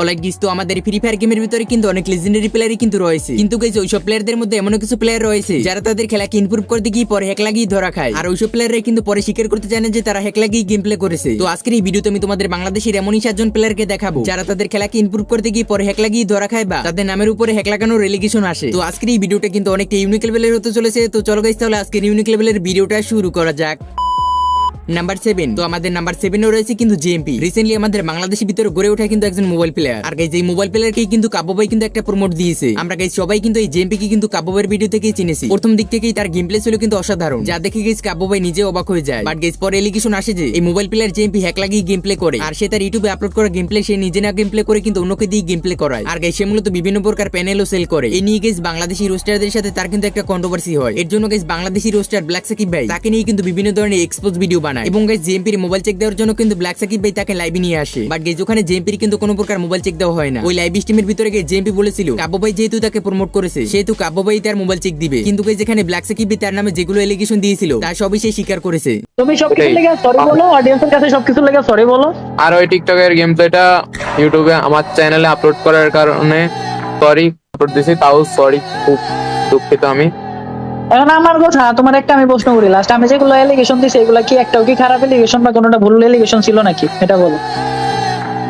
Alright guys, তো আমাদের free fire গেমের ভিতরে কিন্তু অনেক লেজেন্ডারি প্লেয়ারই কিন্তু রয়েছে, কিন্তু গাইস ওইসব প্লেয়ারদের মধ্যে এমন কিছু প্লেয়ার রয়েছে যারা তাদের খেলাকে ইমপ্রুভ করতে গিয়ে পরে হ্যাক লাগিয়ে ধরা খায়, আর ওইসব প্লেয়াররা কিন্তু পরে স্বীকার করতে জানে যে তারা হ্যাক লাগিয়ে গেম প্লে করেছে। তো আজকের এই ভিডিওতে আমি তোমাদের বাংলাদেশের এমনই 7 জন প্লেয়ারকে দেখাবো যারা তাদের খেলাকে ইমপ্রুভ করতে গিয়ে পরে হ্যাক লাগিয়ে ধরা খায় বা তাদের নামের উপরে হ্যাক লাগানোর রেলিগেশন আসে। তো আজকের এই ভিডিওটা কিন্তু অনেকটা ইউনিক লেভেলের হতে চলেছে। তো চলো গাইস, তাহলে আজকের ইউনিক লেভেলের ভিডিওটা শুরু করা যাক। নাম্বার 7, তো আমাদের নাম্বার 7 রয়েছে কিন্তু জেএমপি। রিসেন্টলি আমাদের বাংলাদেশের ভিতরে গড়ে ওঠা কিন্তু একজন মোবাইল প্লেয়ার, আর গাইস এই মোবাইল প্লেয়ারকে কিন্তু কাব্য ভাই কিন্তু একটা প্রমোট দিয়েছে। আমরা গাইস সবাই কিন্তু এই জেএমপি কে কিন্তু কাব্য ভাইয়ের ভিডিও থেকেই চিনেছি। প্রথম দিক থেকেই তার গেম প্লে ছিল কিন্তু অসাধারণ, যা দেখে গাইস কাব্য ভাই নিজে অবাক হয়ে যায়। বাট গাইস পরে এলিগেশন আসে যে এই মোবাইল প্লেয়ার জেএমপি হ্যাক লাগিয়ে গেম প্লে করে, আর সে তার ইউটিউবে আপলোড করা গেম প্লে সে নিজে না গেম প্লে করে কিন্তু অন্যকে দিয়ে গেম প্লে করায়। আর গাইস সে মূলত বিভিন্ন প্রকার প্যানেলও সেল করে। এই নিয়ে গাইস বাংলাদেশি রোস্টারদের সাথে তার কিন্তু একটা কন্ট্রোভার্সি হয়। এর জন্য guys Bangladeshi roaster black Shakib ভাই তাকে নিয়ে কিন্তু বিভিন্ন ধরনের এক্সপোজ ভিডিও বানায়, এবং গাইস জেএমপি মোবাইল চেক দেওয়ার জন্য কিন্তু ব্ল্যাক সাকিব ভাই তাকে লাইভে নিয়ে আসে। বাট গাইস ওখানে জেএমপির কিন্তু কোনো প্রকার মোবাইল চেক দেওয়া হয় না। ওই লাইভ স্ট্রিমের ভিতরে গিয়ে জেএমপি বলেছিল কাব্য ভাই যেহেতু তাকে প্রমোট করেছে সেহেতু কাব্য ভাই তার মোবাইল চেক দিবে, কিন্তু গাইস যেখানে ব্ল্যাক সাকিব ভাই তার নামে যেগুলো এলিগেশন দিয়েছিল তা সবই সে স্বীকার করেছে। তুমি সবকিছু লেগে সরি বলো, অডিয়েন্সের কাছে সবকিছু লেগে সরি বলো। আর ওই টিকটকের গেম প্লেটা ইউটিউবে আমার চ্যানেলে আপলোড করার কারণে সরি আপলোড দিয়েছি, তাও সরি, খুব দুঃখিত আমি। এখন আমার কথা, তোমার একটা আমি প্রশ্ন করি, লাস্ট আমি যেগুলো এলিগেশন দিছি এগুলা কি একটাও কি খারাপ এলিগেশন বা কোনোটা ভুল এলিগেশন ছিল নাকি, এটা বলো।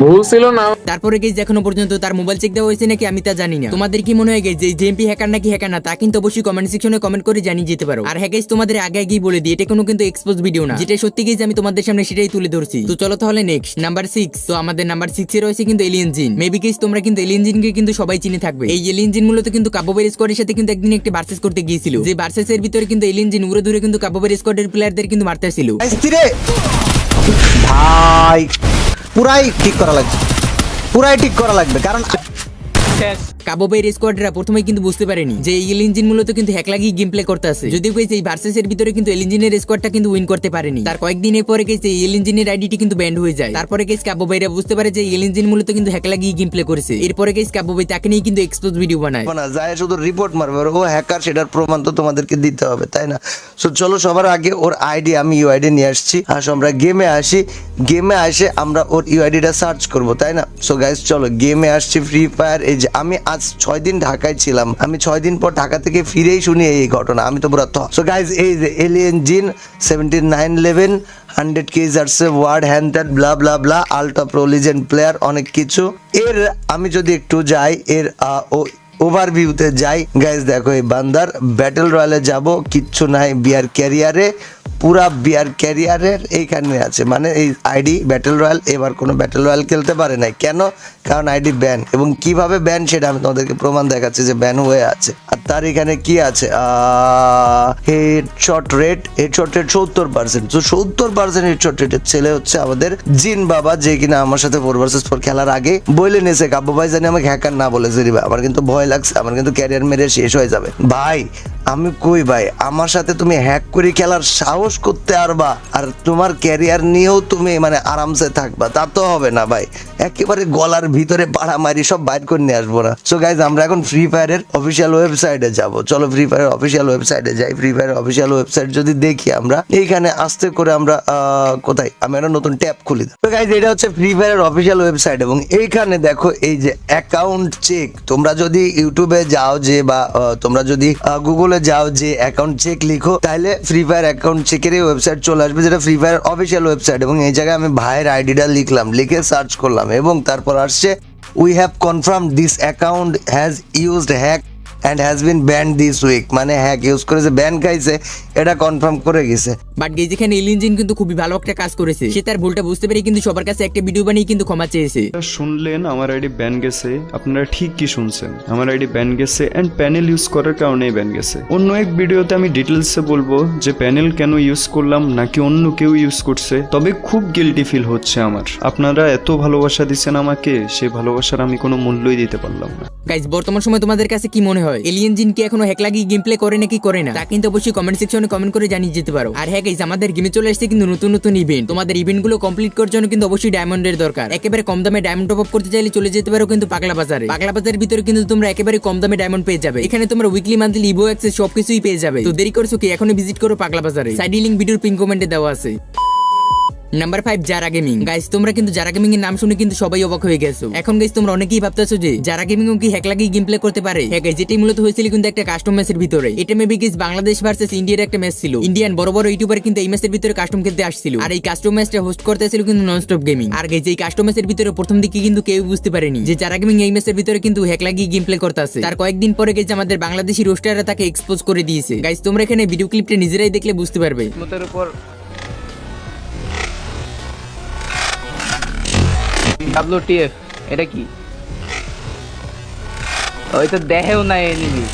ভুল ছিল না। তারপরে গাইস এখনো পর্যন্ত তার মোবাইল চেক দেওয়া হয়েছে নাকি আমি তা জানি না। তোমাদের কি মনে হয় গাইস যে জেএমপি হ্যাকার নাকি হ্যাকার না, তা কিন্তু অবশ্যই কমেন্ট সেকশনে কমেন্ট করে জানিয়ে যেতে পারো। আর হ্যাঁ গাইস, তোমাদের আগে আগেই বলে দিই এটা কোনো কিন্তু এক্সপোজ ভিডিও না, যেটা সত্যি গাইস আমি তোমাদের সামনে সেটাই তুলে ধরছি। তো চলো তাহলে নেক্সট নাম্বার 6, তো আমাদের নাম্বার 6 এ রয়েছে কিন্তু এলিয়েন জিন। মেবি গাইস তোমরা কিন্তু এলিয়েন জিনকে কিন্তু সবাই চিনে থাকবে। এই এলিয়েন জিন মূলত কিন্তু কাব্য ভাইয়ের স্কোয়াডের সাথে কিন্তু একদিন একটি ভার্সেস করতে গিয়েছিল, যে ভার্সেস এর ভিতরে কিন্তু এলিয়েন জিন উড়ে ধরে কিন্তু কাব্য ভাইয়ের স্কোয়াডের প্লেয়ারদের কিন্তু মারতেছিল। ভাই পুরাই ঠিক করা লাগবে কারণ কাব্য ভাইয়ের স্কোয়াডরা প্রথমে কিন্তু বুঝতে পারেনি যে এই এলিয়েন জিন মূলত কিন্তু হ্যাক লাগিয়ে গেম প্লে করতে আছে। যদিও গাইস এই ভার্সেস এর ভিতরে কিন্তু এলিয়েন জিনের স্কোয়াডটা কিন্তু উইন করতে পারেনি। তার কয়েকদিনের পরে গাইস এই এলিয়েন জিনের আইডিটি কিন্তু ব্যান্ড হয়ে যায়। তারপরে গাইস কাব্য ভাইরা বুঝতে পারে যে এলিয়েন জিন মূলত কিন্তু হ্যাক লাগিয়ে গেম প্লে করেছে। এরপরে গাইস কাব্য ভাই তাকে নিয়ে কিন্তু এক্সপোজ ভিডিও বানায়। যায় শুধু রিপোর্ট মারবে, ও হ্যাকার সেটার প্রমাণ তো তোমাদেরকে দিতে হবে, তাই না? সো চলো সবার আগে ওর আইডি, আমি ইউআইডি নিয়ে আসছি। আমরা গেমে আসে আমরা ওর ইউআইডিটা সার্চ করব, তাই না? সো গাইস চলো গেমে আসছি ফ্রি ফায়ার। এই যে আমি আজ 6 দিন ঢাকায় ছিলাম, আমি 6 দিন পর ঢাকা থেকে ফিরেই শুনি এই ঘটনা, আমি তো পুরো সো গাইস এই যে এলিয়েন জিন 79 লেভেল 100 কেজার্স ওয়ার্ড হ্যান্ড ব্লা ব্লা ব্লা আলট্রা প্রো লিজেন্ড প্লেয়ার, অনেক কিছু। এর আমি যদি একটু যাই এর ওভারভিউতে যাই গাইস, দেখো এই বান্দার ব্যাটল রয়্যালে যাব, কিচ্ছু নাই বিয়ার ক্যারিয়ারে, পুরা বিয়ার ক্যারিয়ারের এইখানে আছে, মানে এই আইডি ব্যাটল রয়্যাল এবার কোনো ব্যাটল রয়্যাল খেলতে পারে নাই। কেন? কারণ আইডি ব্যান, এবং কিভাবে ব্যান সেটা আমি তোমাদেরকে প্রমাণ দেখাচ্ছি যে ব্যান হয়ে আছে। আর তার এখানে কি আছে, হেডশট রেট 70%। তো 70% হেডশট রেটের ছেলে হচ্ছে আমাদের জিন বাবা, যে কিনা আমার সাথে 4vs4 খেলার আগে বলে নিয়েছে কাব্য ভাই জানি আমাকে হ্যাকার না বলেছে রে ভাই, আমার কিন্তু ভয় লাগছে, আমার কিন্তু ক্যারিয়ার মেরে শেষ হয়ে যাবে ভাই। আমি কই ভাই, আমার সাথে তুমি হ্যাক করে খেলার সাহস করতে পারবা আর তোমার ক্যারিয়ার নিয়েও তুমি মানে আরামসে থাকবা, তা তো হবে না ভাই। একেবারে গলার ভিতরে পাড়া মারি সব বাইর করে নিয়ে আসবো না। সো গাইজ আমরা এখন ফ্রি ফায়ারের অফিসিয়াল ওয়েবসাইটে যাব। চলো ফ্রি ফায়ারের অফিসিয়াল ওয়েবসাইটে যাই। ফ্রি ফায়ারের অফিসিয়াল ওয়েবসাইট যদি দেখি আমরা এইখানে আস্তে করে আমরা কোথায়, আমি একটা নতুন ট্যাব খুলি। তো গাইজ এটা হচ্ছে ফ্রি ফায়ারের অফিসিয়াল ওয়েবসাইট, এবং এইখানে দেখো এই যে অ্যাকাউন্ট চেক। তোমরা যদি ইউটিউবে যাও যে বা তোমরা যদি গুগলে যাও যে অ্যাকাউন্ট চেক লিখো, তাহলে ফ্রি ফায়ার অ্যাকাউন্ট চেকের এই ওয়েবসাইট চলে আসবে, যেটা ফ্রি ফায়ার অফিসিয়াল ওয়েবসাইট। এবং এই জায়গায় আমি ভাইয়ের আইডিটা লিখলাম, লিখে সার্চ করলাম, এবং তারপর আসছে we have confirmed this account has used hack and has been banned this week, মানে হ্যাক ইউজ করেছে, ব্যান খাইছে, এটা কনফার্ম করে গেছে। বাট গাইস এখানে এলিয়েন জিন কিন্তু খুবই ভালো একটা কাজ করেছে, সে তার ভুলটা বুঝতে পেরে কিন্তু সবার কাছে একটা ভিডিও বানিয়ে কিন্তু ক্ষমা চেয়েছে। শুনলেন আমার আইডি ব্যান গেছে, আপনারা ঠিক কি শুনছেন, আমার আইডি ব্যান গেছে এন্ড প্যানেল ইউজ করার কারণেই ব্যান গেছে। অন্য এক ভিডিওতে আমি ডিটেলসে বলবো যে প্যানেল কেন ইউজ করলাম নাকি অন্য কেউ ইউজ করছে, তবে খুব গিল্টি ফিল হচ্ছে আমার। আপনারা এত ভালোবাসা দিচ্ছেন আমাকে, সেই ভালোবাসার আমি কোনো মূল্যই দিতে পারলাম না। গাইস বর্তমান সময় তোমাদের কাছে কি মনে হয়, এলিয়েন জিন কি এখনো হ্যাক লাগিয়ে গেম প্লে করে নাকি করে না, তা কিন্তু অবশ্যই কমেন্ট সেকশনে কমেন্ট করে জানিয়ে যেতে পারো। আর হ্যাঁ গাইস আমাদের গেমে চলে আসছে কিন্তু নতুন নতুন ইভেন্ট, তোমাদের ইভেন্ট গুলো কমপ্লিট করার জন্য কিন্তু অবশ্যই ডায়মন্ডের দরকার। একেবারে কম দামে ডায়মন্ড টপ আপ করতে চাইলে চলে যেতে পারো কিন্তু পাগলা বাজারে। পাগলা বাজারের ভিতরে কিন্তু তোমরা একেবারে কম দামে ডায়মন্ড পেয়ে যাবে, এখানে তোমরা উইকলি মান্থলি ইভো অ্যাক্সেস সবকিছুই পেয়ে যাবে। তো দেরি করছো কি, এখনো ভিজিট করো পাগলা বাজারে, সাইড লিংক ভিডিওর পিন কমেন্টে দেওয়া আছে। নাম্বার 5 জারা গেমিং। গাইস তোমরা কিন্তু জারা গেমিং এর নাম শুনে কিন্তু সবাই অবাক হয়ে গেছো। এখন গাইস তোমরা অনেকেই ভাবতেছো যে জারা গেমিং কি হ্যাক লাগিয়ে গেম প্লে করতে পারে। হ্যাঁ গাইস, যেটাই মূলত হয়েছিল কিন্তু একটা কাস্টম ম্যাচের ভিতরে। এটা মেবি গাইস বাংলাদেশ ভার্সেস ইন্ডিয়ার একটা ম্যাচ ছিল। ইন্ডিয়ান বড় বড় ইউটিউবার কিন্তু এই ম্যাচের ভিতরে কাস্টম খেলতে আসছিল, আর এই কাস্টম ম্যাচটা হোস্ট করতেছিল কিন্তু ননস্টপ গেমিং। আর গাইস এই কাস্টম ম্যাচের ভিতরে প্রথম দিকে কিন্তু কেউ বুঝতে পারেনি যে জারা গেমিং এই ম্যাচের ভিতরে কিন্তু হ্যাক লাগিয়ে গেম প্লে করতেছে। তার কয়েকদিন পরে গাইস আমাদের বাংলাদেশি রোস্টাররা তাকে এক্সপোজ করে দিয়েছে। গাইস তোমরা এখানে ভিডিও ক্লিপটা নিজেরাই দেখলে বুঝতে পারবে। মতের উপর WTF এটা কি? ওই তো দেহেও নাই এনিমি।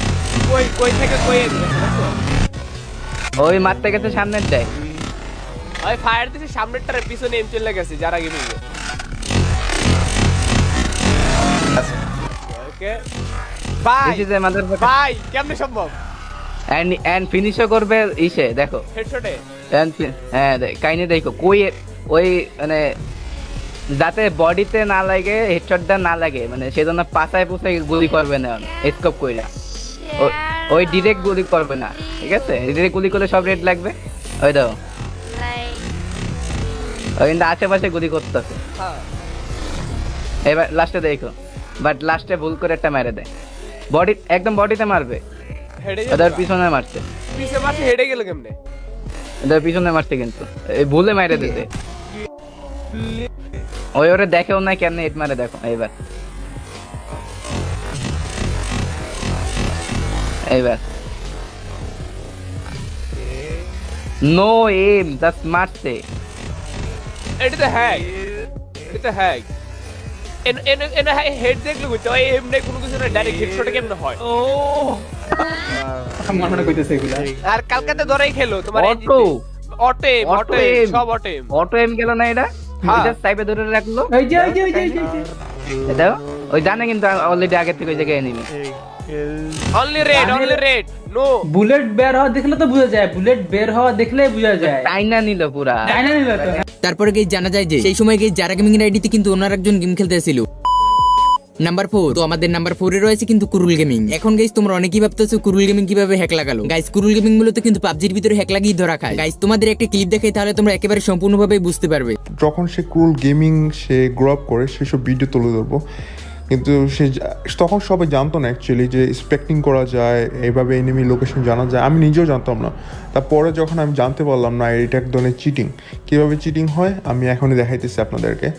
কই থেকে কই ওই মারতে গেছে সামনের যায়। ওই ফায়ার দিছে সামনেরটার পিছনে এম চলে গেছে যারা গেমিং এ। ওকে ভাই, দিস ইজ এ মাদারফাকার। ভাই কেমনে সম্ভব? এন্ড ফিনিশও করবে ইসে, দেখো হেডশটে হ্যাঁ কাইনে দেখো কই ওই মানে যাতে বডিতে না লাগে, হেডশটটা না লাগে, মানে সেজন্য পাছায় পুছায় গুলি করবে না স্কোপ কইরা। ওই ডিরেক্ট গুলি করবে না, ঠিক আছে? ডিরেক্ট গুলি করলে সব রেড লাগবে। ওই দাও ওই কিন্তু আশেপাশে গুলি করতেছে। এবার লাস্টে দেখো, বাট লাস্টে ভুল করে একটা মেরে দেয়। বডি একদম বডিতে মারবে, হেডে ওদের পিছনে মারছে, পিছে মারছে, হেডে গেল কেমনে? ওদের পিছনে মারছে কিন্তু এই ভুলে মেরে দিতে। ওই ওরে দেখেও না কেমনে হিট মারে, দেখো এইবার এইবার নো এম জাস্ট মারছে। এটা তো হ্যাক, এটা তো হ্যাক। এন হেড দেখলে বুঝতে হয় এমনি কোনো কিছু না, ডাইরেক্ট হেডশটে কেমনে হয়। ও আমার মনে কইতেছে এগুলা। আর কালকাতে ধরেই খেলো তোমার অটো অটো অটো এম, সব অটো এম। অটো এম গেল না এটা? হ্যাঁ। এটা সাইবে ধরে রাখলো। এই যে এটা ওই জানে কিন্তু অলরেডি আগে থেকে ওই জায়গায় enemy. Only red no. Bullet বের হওয়া দেখলে তো বোঝা যায়, বুলেট বের হওয়া দেখলে বোঝা যায়। টাইনা নিল পুরা। জানা নিল তো। তারপরে গাইস জানা যায় যে সেই সময় গাইস জারা গেমিং এর আইডিতে কিন্তু ওনার একজন গেম খেলতেছিল। নাম্বার 4, তো আমাদের নাম্বার 4 এ রয়েছে কিন্তু কুরুল গেমিং। এখন গাইস তোমরা অনেকেই ভাবতেছো কুরুল গেমিং কিভাবে হ্যাক লাগালো। গাইস কুরুল গেমিং মূলত কিন্তু পাবজির ভিতরে হ্যাক লাগিয়ে ধরা খায়। গাইস তোমাদের একটা ক্লিপ দেখাই, তাহলে তোমরা একেবারে সম্পূর্ণভাবে বুঝতে পারবে। যখন সে ক্রুল গেমিং সে গ্রো আপ করে সেসব ভিডিও তুলে ধরবো, কিন্তু সে তখন সবাই জানতো না অ্যাকচুয়ালি যে স্পেক্টিং করা যায়, এইভাবে এনিমি লোকেশন জানা যায়। আমি নিজেও জানতাম না। তারপরে যখন আমি জানতে পারলাম না এটা এক ধরনের চিটিং, কীভাবে চিটিং হয় আমি এখনই দেখাইতেছি আপনাদেরকে।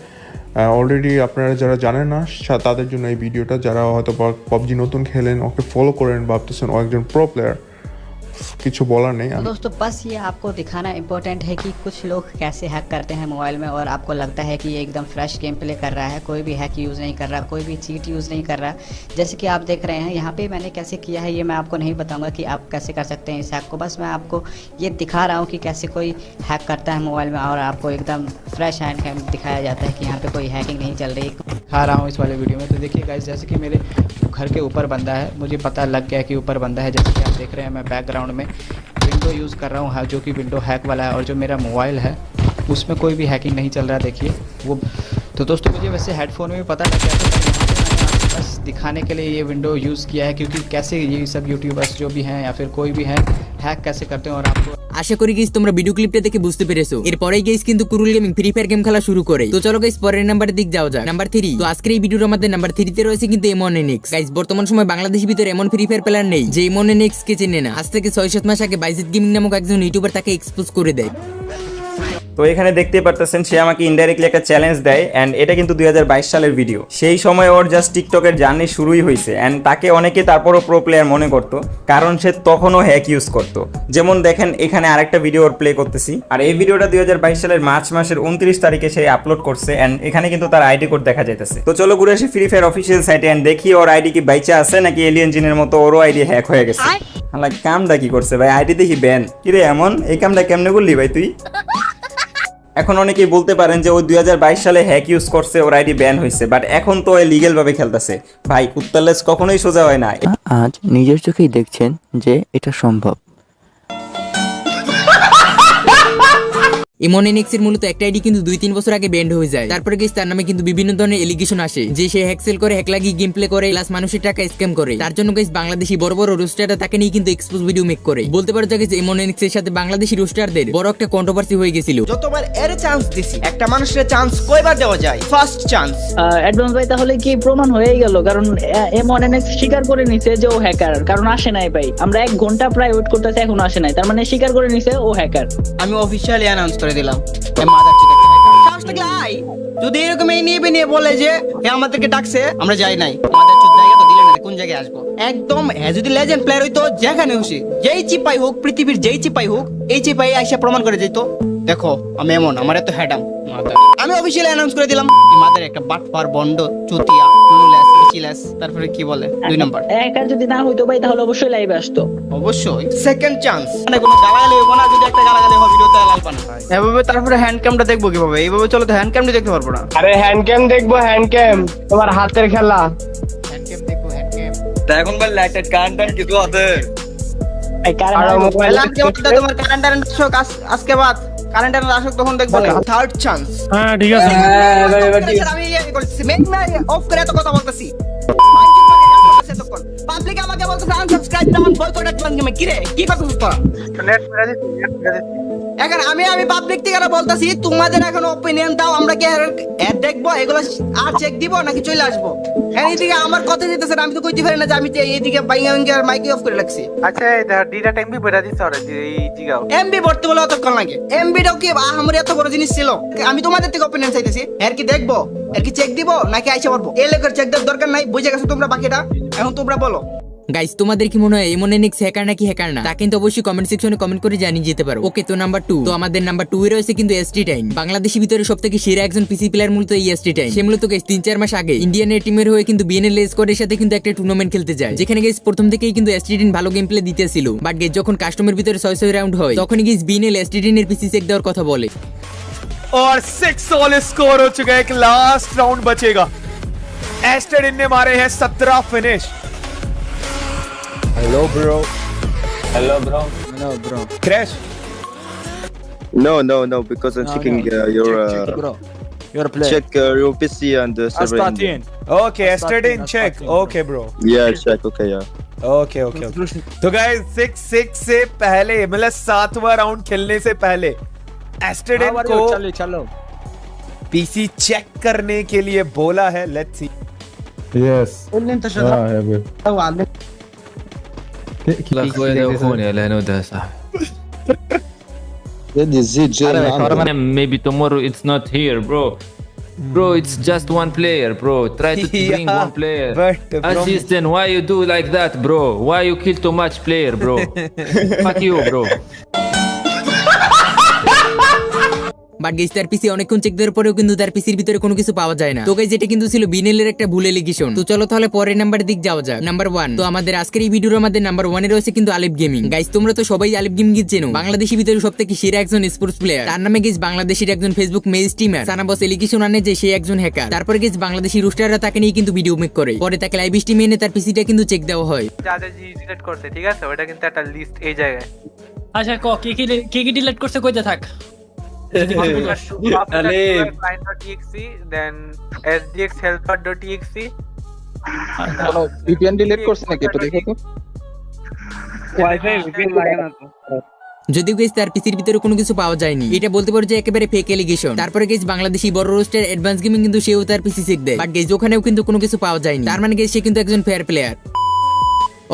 অলরেডি আপনারা যারা জানেন না তাদের জন্য এই ভিডিওটা, যারা হয়তো পাবজি নতুন খেলেন, ওকে ফলো করেন, ভাবতেছেন ও একজন প্রো প্লেয়ার, কিছু বলার নেই। दोस्तों बस ये आपको दिखाना इम्पोर्टेंट है कि कुछ लोग कैसे हैक करते हैं मोबाइल में, और आपको लगता है कि ये एकदम फ्रेश गेम प्ले कर रहा है, कोई भी हैक यूज़ नहीं कर रहा, कोई भी चीट यूज़ नहीं कर रहा। जैसे कि आप देख रहे हैं यहाँ पे मैंने कैसे किया है, ये मैं आपको नहीं बताऊंगा कि आप कैसे कर सकते हैं इस हैक को। बस मैं आपको ये दिखा रहा हूँ कि कैसे कोई हैक करता है मोबाइल में, और आपको एकदम फ्रेश हैंड दिखाया जाता है कि यहाँ पर कोई हैकिंग नहीं चल रही। दिखा रहा हूँ इस वाले वीडियो में। तो देखिए गाइस, जैसे कि मेरे घर के ऊपर बंदा है, मुझे पता लग गया कि ऊपर बंदा है। जैसे कि आप देख रहे हैं मैं बैकग्राउंड में विंडो यूज़ कर रहा हूँ, जो कि विंडो हैक वाला है, और जो मेरा मोबाइल है उसमें कोई भी हैकिंग नहीं चल रहा, देखिए वो। तो दोस्तों मुझे वैसे हेडफोन में भी पता लग गया था, पर यहाँ पे मैंने आपको बस दिखाने के लिए ये विंडो यूज़ किया है, क्योंकि कैसे ये सब यूट्यूबर्स जो भी हैं या फिर कोई भी है हैक कैसे करते हैं। और आपको আশা করি গাইস তোমরা ভিডিও ক্লিপটা দেখে বুঝতে পেরেছো। এরপরেই গাইস কিন্তু কুরুল গেমিং ফ্রি ফায়ার গেম খেলা শুরু করে। তো চলো গাইস পরের নাম্বারের দিক যাওয়া যাক। নাম্বার 3, তো আজকের এই ভিডিওর আমাদের নাম্বার 3 তে রয়েছে কিন্তু M1NX। গাইস বর্তমান সময় বাংলাদেশের ভিতরে এমন ফ্রি ফায়ার প্লেয়ার নেই যে M1NX কে চেনে না। আজ থেকে 6-7 মাস আগে বাইজিত গেমিং নামক একজন ইউটিউবার তাকে এক্সপোজ করে দেয়। তো এখানে দেখতে পারতেছেন সে আমাকে ইনডাইরেক্টলি একটা চ্যালেঞ্জ দেয়, এন্ড এটা কিন্তু 2022 সালের ভিডিও। সেই সময় ওর জাস্ট টিকটকের জার্নি শুরুই হয়েছে, এন্ড তাকে অনেকে তারপরও প্রো প্লেয়ার মনে করতো, কারণ সে তখনও হ্যাক ইউজ করতো। যেমন দেখেন এখানে আরেকটা ভিডিও ওর প্লে করতেছি, আর এই ভিডিওটা 2022 সালের মার্চ মাসের 29 তারিখে সে আপলোড করছে, এন্ড এখানে কিন্তু তার আইডি কোড দেখা যাইতেছে। তো চলো ঘুরে আসি ফ্রি ফায়ার অফিসিয়াল সাইটে, এন্ড দেখি ওর আইডি কি বাইচা আছে নাকি এলিয়েন জিনের মতো ওরও আইডি হ্যাক হয়ে গেছে। হালা কামটা কি করছে ভাই, আইডি দেখি ব্যান। কিরে এমন এই কামটা কেমনে করলি ভাই তুই? এখন অনেকেই বলতে পারেন যে ওই 2022 সালে হ্যাক ইউজ করছে, ওর আইডি ব্যান হয়েছে, বাট এখন তো লিগ্যাল ভাবে খেলতেছে। ভাই কুত্তালেস কখনোই সোজা হয় না। আজ নিজের চোখেই দেখছেন যে এটা সম্ভব। M1NX এর মূলত একটা আইডি কিন্তু 2-3 বছর আগে ব্যান্ড হয়ে যায়। তারপরে গাইস তার নামে কিন্তু বিভিন্ন ধরনের এলিগেশন আসে যে সে হ্যাকসেল করে, হ্যাক লাগিয়ে গেম প্লে করে, প্লাস মানুষের টাকা স্ক্যাম করে। তার জন্য গাইস বাংলাদেশি বড় বড় রোস্টাররা তাকে নিয়ে কিন্তু এক্সপোজ ভিডিও মেক করে। বলতে পারো যে গাইস M1NX এর সাথে বাংলাদেশি রোস্টারদের বড় একটা কন্ট্রোভার্সি হয়ে গেছিল। যতবার এর চান্স দিছি, একটা মানুষের চান্স কয়বার দেওয়া যায়? First chance. অ্যাডভান্স ভাই তাহলে কি প্রমাণ হয়েই গেল? কারণ M1NX স্বীকার করে নিছে যে ও হ্যাকার, কারণ আসে নাই ভাই। আমরা 1 ঘন্টা প্রায় ওয়েট করতেছি, এখনো আসে নাই। তার মানে স্বীকার করে নিছে ও হ্যাকার। আমি অফিশিয়ালি অ্যানাউন্স করে দিলাম, এ মাদারচোদ একটা হ্যাকার। সাহস থাকলে আয়, যদি এরকম এই নিয়ে বলে যে এ আমাদেরকে ডাকছে, আমরা যাই নাই, মাদারচোদ জায়গা তো দিলে না, কোন জায়গায় আসবো? একদম যদি লেজেন্ড প্লেয়ার হইতো, যেখানে খুশি যেই চিপাই হোক, পৃথিবীর যেই চিপাই হোক, এই চিপাই আইসা প্রমাণ করে যেত, দেখো আমি এমন, আমার এত হ্যাডাম। আমি অফিশিয়ালি অ্যানাউন্স করে দিলাম, এই মাদার একটা বাটপার বন্ড চুতিয়া নুনুলেস বিচিলেস। তারপরে কি বলে 2 নাম্বার হ্যাকার যদি না হইতো ভাই তাহলে অবশ্যই লাইভে আসতো। অবশ্যই সেকেন্ড চান্স। মানে কোনো গালাগালি হইব না, যদি একটা গালাগালি হবে ভিডিওতে লাল পান। এভাবে তারপরে হ্যান্ড ক্যামটা দেখবো কিভাবে? এইভাবে চলে তো হ্যান্ড ক্যামটা দেখতে পারবো না। আরে হ্যান্ড ক্যাম দেখবো, হ্যান্ড ক্যাম তোমার হাতের খেলা। হ্যান্ড ক্যাম দেখবো, হ্যান্ড ক্যাম। এখন ভাই লাইটেড কারেন্ট কিছু আছে? এই কারণ মোবাইল আজকে হচ্ছে তোমার কারেন্ট শোক, আজকে বাদ কারেন্ট আসুক তখন দেখবো না। Third chance. হ্যাঁ ঠিক আছে। আমি করতেছি মেন অফ করে এত কথা বলতেছি, পাবলিক আমাকে বলতেছে আনসাবস্ক্রাইব ডাউন বয়কট অ্যাডভান্স গেমে। কি রে কি কথা তোরা? নেট মেরে দিছি, নেট মেরে দিছি। এখন আমি পাবলিক থেকে বলতেছি, তোমাদের এখন অপিনিয়ন দাও, আমরা কি অ্যাড দেখবো, এগুলো আর চেক দিব নাকি চলে আসবো? এইদিকে আমার কথা দিতেছে, আমি তো কইতে পারি না যে আমি এইদিকে বাইঙ্গার মাইক অফ করে রাখছি। আচ্ছা ডিটা এমবি বইটা দিছ আর এই জিগাও এমবি ভর্তি বলে অতক্ষণ লাগে? এমবিটাও কি আমার এত বড় জিনিস ছিল? আমি তোমাদের থেকে অপিনিয়ন চাইতেছি, এর কি দেখবো, এর কি চেক দিব নাকি আইসা পারবো? এই লেখার চেক দেওয়ার দরকার নাই, বুঝে গেছো তোমরা বাকিটা। এখন তোমরা বলো গাইস, তোমাদের কি মনে হয় M1NX হ্যাকার নাকি হ্যাকার না? তা কিন্তু অবশ্যই কমেন্ট সেকশনে কমেন্ট করে জানিয়ে যেতে পারো। ওকে, তো নাম্বার 2, তো আমাদের নাম্বার 2 এ রয়েছে কিন্তু ST টাইম। বাংলাদেশি ভিতরে সবথেকে সেরা একজন পিসি প্লেয়ার মূলত এই ST টাইম। সে মূলত গাইস 3-4 মাস আগে ইন্ডিয়ানের টিমের হয়ে কিন্তু BNL স্কোয়াডের সাথে কিন্তু একটা টুর্নামেন্ট খেলতে যায়, যেখানে গাইস প্রথম থেকেই কিন্তু ST টাইম ভালো গেম প্লে দিতেছিল। বাট গাইস যখন কাস্টমের ভিতরে 6 রাউন্ড হয়, তখন গাইস BNL ST টাইম এর পিসি চেক দেওয়ার কথা বলে। और 6-all स्कोर हो चुका है, एक लास्ट राउंड बचेगा। एस्टेडिन ने मारे हैं 17 finish. Hello bro. Hello bro. No bro crash. No, because I'm checking your Your play. check your PC and the server. Astatin. Okay, Astatin check. Okay bro. Yeah, check. Okay, yeah. Okay. तो guys 6-6 से पहले, मतलब 7वां round खेलने से पहले एस्टेडिन को चलो PC check करने के लिए बोला है। Let's see. Yes. Maybe tomorrow it's not here, bro. Bro, it's just one player, bro. Try to bring one player. But Assistant, why you do like that, bro? Why you kill too much player, bro? Fuck you, bro. But guys তার পিসি অনেকক্ষণ check দেওয়ার পরেও কিন্তু তার পিসির ভিতরে কোনো কিছু পাওয়া যায় না। তো গাইস এটা কিন্তু ছিল BNL এর একটা ভুল এলিগেশন। তো চলো তাহলে পরের নাম্বারের দিক যাওয়া যাক। নাম্বার 1, তো আমাদের আজকের এই ভিডিওর আমাদের নাম্বার 1 এ রয়েছে কিন্তু আলিফ গেমিং। গাইস তোমরা তো সবাই আলিফ গেমিং চেনো, বাংলাদেশি ভিতরে সবথেকে সেরা একজন স্পোর্টস প্লেয়ার। তার নামে গাইস বাংলাদেশের একজন ফেসবুক মেল স্ট্রিমার সানাবস এলিগেশন আনে যে সে একজন হ্যাকার। তারপরে গাইস বাংলাদেশি রোস্টাররা তাকে নিয়ে কিন্তু ভিডিও মেক করে, পরে তাকে লাইভ স্ট্রিমে এনে তার পিসিটা কিন্তু চেক দেওয়া হয়। যা জি ডিলিট করছে, ঠিক আছে, ওটা কিন্তু একটা লিস্ট এই জায়গায়। আচ্ছা কি ডিলিট করছে কইতে থাক। client.exe then sdxhelper.exe VPN delete করছে নাকি একটু দেখো তো। ওয়াইফাই VPN লাগে না তো। যদিও গাইস তার পিসির ভিতরে কোনো কিছু পাওয়া যায়নি, এটা বলতে পারো যে একেবারে ফেক এলিগেশন। তারপরে গাইস বাংলাদেশি বড় রোস্টার অ্যাডভান্স গেমিং কিন্তু সেও তার পিসি চেক দেয়, বাট গাইস ওখানেও কিন্তু কোনো কিছু পাওয়া যায়নি। তার মানে গাইস সে কিন্তু একজন ফেয়ার প্লেয়ার।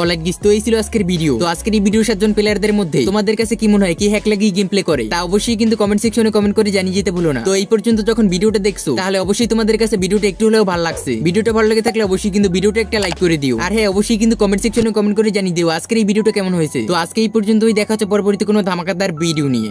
অলরাইট গাইস, তো এই ছিল আজকের ভিডিও। তো আজকের এই ভিডিওর 7 জন প্লেয়ারদের মধ্যে তোমাদের কাছে কি মনে হয়, কি হ্যাক লাগিয়ে গেম প্লে করে? তা অবশ্যই কিন্তু কমেন্ট সেকশনে কমেন্ট করে জানিয়ে যেতে ভুলো না। তো এই পর্যন্ত যখন ভিডিওটা দেখছো, তাহলে অবশ্যই তোমাদের কাছে ভিডিওটা একটু হলেও ভালো লাগছে। ভিডিওটা ভালো লেগে থাকলে অবশ্যই কিন্তু ভিডিওটা একটা লাইক করে দিও। আর হ্যাঁ, অবশ্যই কিন্তু কমেন্ট সেকশনে কমেন্ট করে জানিয়ে দিও আজকের এই ভিডিওটা কেমন হয়েছে। তো আজকে এই পর্যন্তই, দেখা হচ্ছে পরবর্তী কোনো ধামাকাদার ভিডিও নিয়ে।